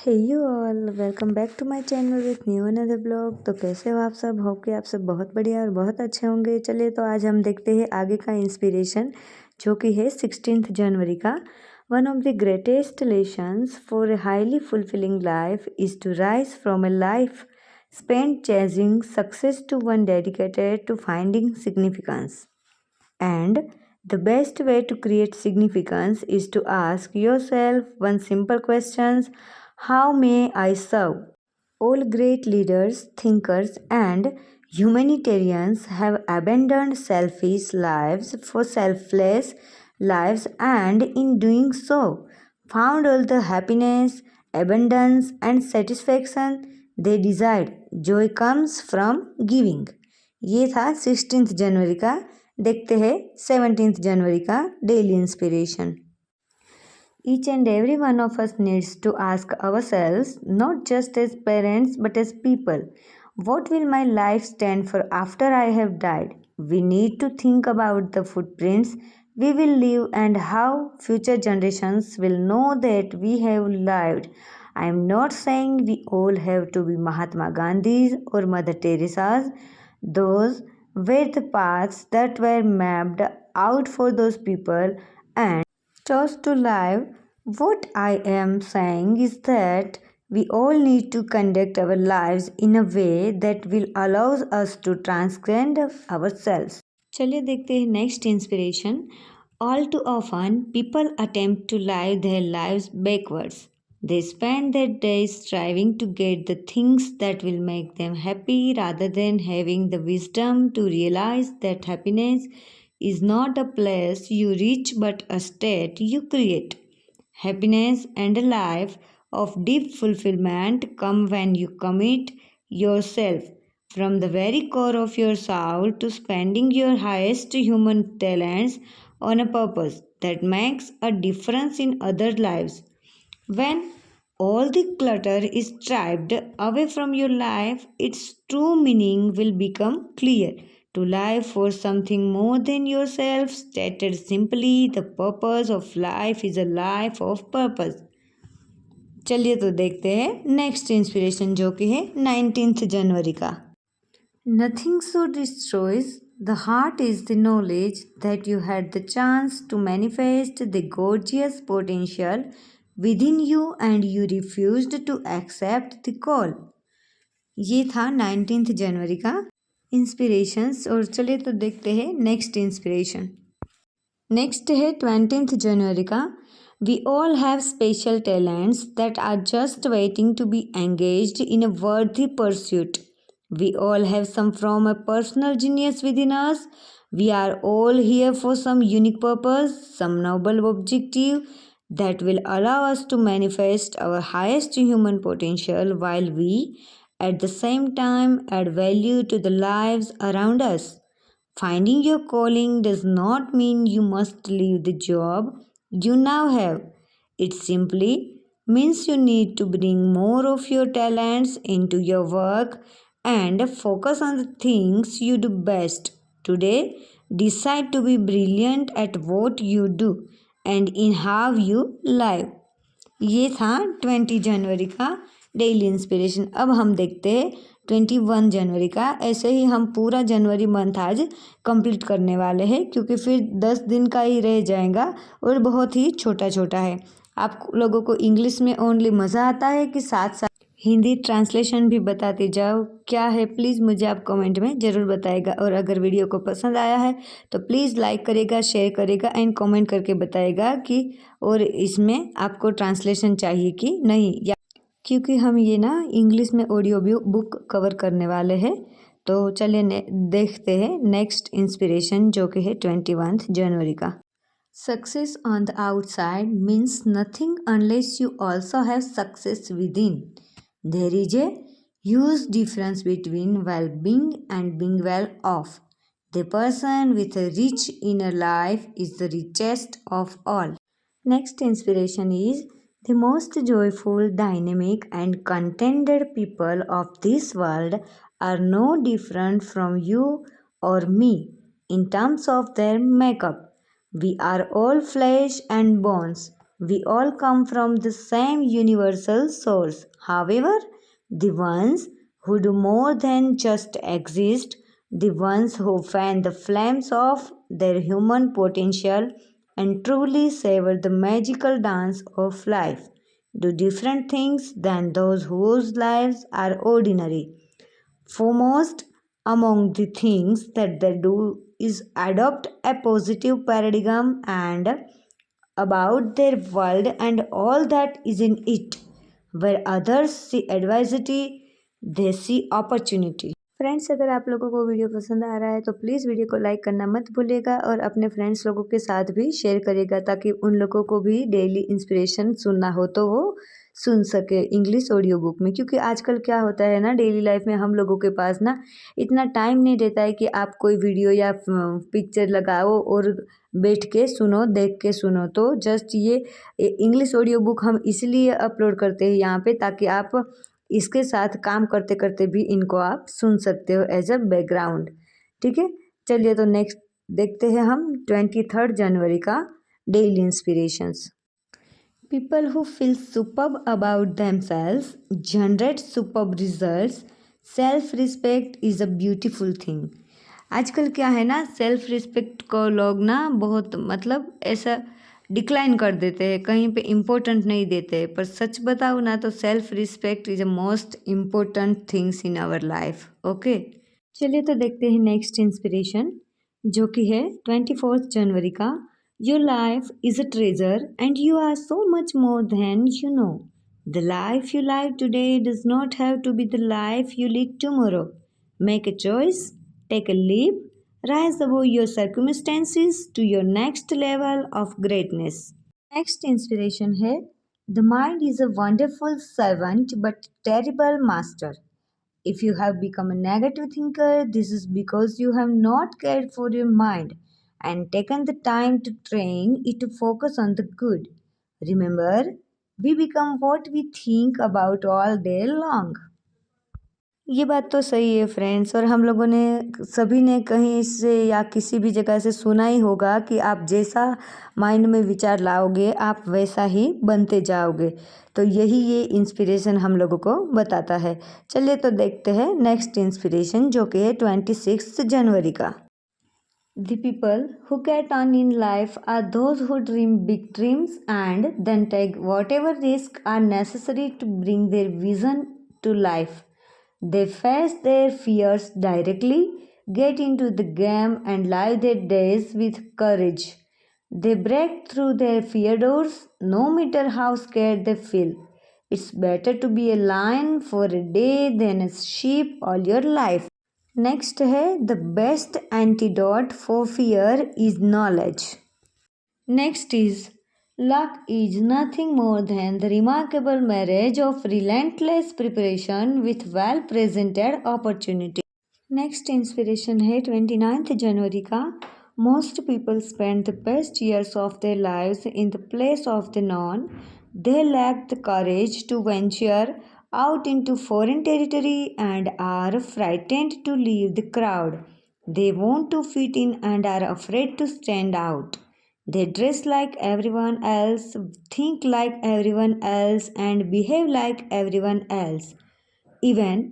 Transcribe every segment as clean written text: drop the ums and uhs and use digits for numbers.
Hey you all, welcome back to my channel with new another blog. तो कैसे हो आप सब? होप कि आप सब बहुत बढ़िया और बहुत अच्छे होंगे। चलिए तो आज हम देखते हैं आगे का इंस्पिरेशन, जो कि है 16 जनवरी का। One of the greatest lessons for a highly fulfilling life is to rise from a life spent chasing success to one dedicated to finding significance. And the best way to create significance is to ask yourself one simple question: how may I serve? All great leaders, thinkers, and humanitarians have abandoned selfish lives for selfless lives, and in doing so, found all the happiness, abundance, and satisfaction they desired. Joy comes from giving. ये था 16 जनवरी का। देखते हैं 17 जनवरी का daily inspiration. Each and every one of us needs to ask ourselves, not just as parents but as people, what will my life stand for after I have died? We need to think about the footprints we will leave and how future generations will know that we have lived. I am not saying we all have to be Mahatma Gandhis or Mother Teresa's. Those were the paths that were mapped out for those people and chose to live. What I am saying is that we all need to conduct our lives in a way that will allow us to transcend ourselves. चलिए देखते हैं next inspiration. All too often, people attempt to live their lives backwards. They spend their days striving to get the things that will make them happy rather than having the wisdom to realize that happiness is not a place you reach but a state you create. Happiness and a life of deep fulfillment come when you commit yourself from the very core of your soul to spending your highest human talents on a purpose that makes a difference in other lives. When all the clutter is stripped away from your life, its true meaning will become clear. To live for something more than yourself, stated simply, the purpose of life is a life of purpose. चलिए तो देखते हैं next inspiration, जो कि है 19 जनवरी का। Nothing so destroys the heart is the knowledge that you had the chance to manifest the gorgeous potential within you and you refused to accept the call. ये था 19 जनवरी का इंस्पिरेशंस। और चलिए तो देखते हैं नेक्स्ट इंस्पिरेशन। नेक्स्ट है 20 जनवरी का। We all have special talents that are just waiting to be engaged in a worthy pursuit. We all have some from a personal genius within us. We are all here for some unique purpose, some noble objective that will allow us to manifest our highest human potential while we, at the same time, add value to the lives around us. Finding your calling does not mean you must leave the job you now have. It simply means you need to bring more of your talents into your work and focus on the things you do best. Today, decide to be brilliant at what you do and in how you live. ये था 20 जनवरी का daily inspiration. अब हम देखते हैं 21 जनवरी का। ऐसे ही हम पूरा जनवरी मंथ आज कंप्लीट करने वाले हैं, क्योंकि फिर 10 दिन का ही रह जाएगा और बहुत ही छोटा छोटा है। आप लोगों को इंग्लिश में ओनली मज़ा आता है कि साथ साथ हिंदी ट्रांसलेशन भी बताते जाओ? क्या है, प्लीज़ मुझे आप कमेंट में ज़रूर बताएगा। और अगर वीडियो को पसंद आया है तो प्लीज़ लाइक करेगा, शेयर करेगा एंड कमेंट करके बताएगा कि और इसमें आपको ट्रांसलेशन चाहिए कि नहीं, या क्योंकि हम ये ना इंग्लिश में ऑडियो बुक कवर करने वाले हैं। तो चलिए देखते हैं नेक्स्ट इंस्पिरेशन, जो कि है 21 जनवरी का। Success on the outside means nothing unless you also have success with in. There is a huge difference between well-being and being well off. The person with a rich inner life is the richest of all. Next inspiration is: the most joyful, dynamic, and contented people of this world are no different from you or me in terms of their makeup. We are all flesh and bones. We all come from the same universal source. However, the ones who do more than just exist, the ones who fan the flames of their human potential and truly savor the magical dance of life, do different things than those whose lives are ordinary. Foremost among the things that they do is adopt a positive paradigm and about their world and all that is in it. Where others see adversity, they see opportunity. Friends, अगर आप लोगों को video पसंद आ रहा है तो please video को like करना मत भूलिएगा और अपने फ्रेंड्स लोगों के साथ भी शेयर करिएगा ताकि उन लोगों को भी डेली इंस्पिरेशन सुनना हो तो वो सुन सके इंग्लिश ऑडियो बुक में। क्योंकि आजकल क्या होता है ना, डेली लाइफ में हम लोगों के पास ना इतना टाइम नहीं रहता है कि आप कोई वीडियो या पिक्चर लगाओ और बैठ के सुनो, देख के सुनो। तो जस्ट ये इंग्लिश ऑडियो बुक हम इसलिए अपलोड करते हैं यहाँ पे ताकि आप इसके साथ काम करते करते भी इनको आप सुन सकते हो एज अ बैकग्राउंड। ठीक है, चलिए तो नेक्स्ट देखते हैं हम 23 जनवरी का daily inspirations. People who feel superb about themselves generate superb results. Self respect is a beautiful thing. आजकल क्या है ना, सेल्फ रिस्पेक्ट को लोग ना बहुत मतलब ऐसा डिक्लाइन कर देते हैं, कहीं पे इम्पोर्टेंट नहीं देते। पर सच बताऊँ ना तो self respect is a most important things in our life. Okay, चलिए तो देखते हैं नेक्स्ट इंस्पिरेशन जो कि है 24 जनवरी का। Your life is a treasure and you are so much more than you know. The life you live today does not have to be the life you lead tomorrow. Make a choice, take a leap, rise above your circumstances to your next level of greatness. Next inspiration है, the mind is a wonderful servant but terrible master. If you have become a negative thinker, this is because you have not cared for your mind and taken the time to train it to focus on the good. Remember, we become what we think about all day long. ये बात तो सही है friends, और हम लोगों ने सभी ने कहीं से या किसी भी जगह से सुना ही होगा कि आप जैसा माइंड में विचार लाओगे आप वैसा ही बनते जाओगे। तो यही ये इंस्पिरेशन हम लोगों को बताता है। चलिए तो देखते हैं नेक्स्ट इंस्पिरेशन जो कि है 26 जनवरी का। The people who get on in life are those who dream big dreams and then take whatever risks are necessary to bring their vision to life. They face their fears directly, get into the game, and live their days with courage. They break through their fear doors no matter how scared they feel. It's better to be a lion for a day than a sheep all your life. Next है the best antidote for fear is knowledge. Next is luck is nothing more than the remarkable marriage of relentless preparation with well presented opportunity. Next inspiration है 29 जनवरी का। Most people spend the best years of their lives in the place of the known. They lack the courage to venture out into foreign territory and are frightened to leave the crowd. They want to fit in and are afraid to stand out. They dress like everyone else, think like everyone else, and behave like everyone else. Even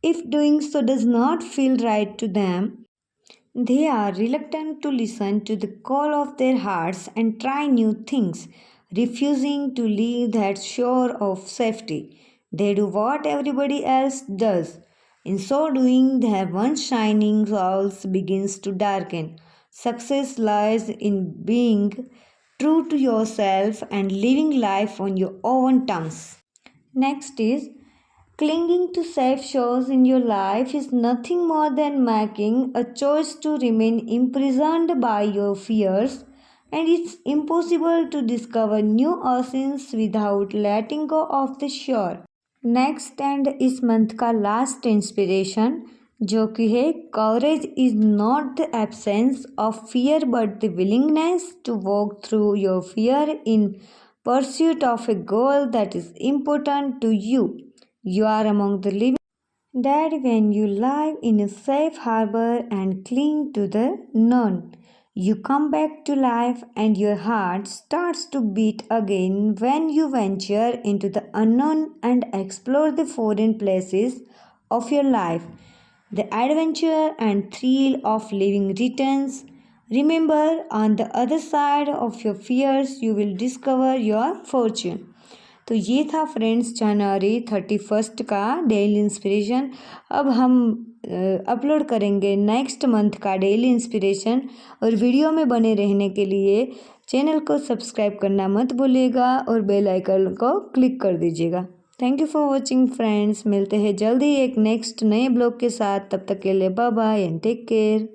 if doing so does not feel right to them, they are reluctant to listen to the call of their hearts and try new things, refusing to leave that shore of safety. They do what everybody else does. In so doing, their once shining souls begins to darken. Success lies in being true to yourself and living life on your own terms. Next is clinging to safe shores in your life is nothing more than making a choice to remain imprisoned by your fears, and it's impossible to discover new oceans without letting go of the shore. Next and इस month का last inspiration जो कि है courage is not the absence of fear but the willingness to walk through your fear in pursuit of a goal that is important to you. You are among the living dead when you live in a safe harbor and cling to the known. You come back to life and your heart starts to beat again when you venture into the unknown and explore the foreign places of your life. The adventure and thrill of living returns. Remember, on the other side of your fears, you will discover your fortune. तो ये था friends जनवरी 31 का daily inspiration. अब हम upload करेंगे next month का daily inspiration, और video में बने रहने के लिए चैनल को सब्सक्राइब करना मत भूलिएगा और बेल आइकन को क्लिक कर दीजिएगा। Thank you for watching friends. मिलते हैं जल्दी एक नेक्स्ट नए ब्लॉग के साथ। तब तक के लिए bye bye and take care.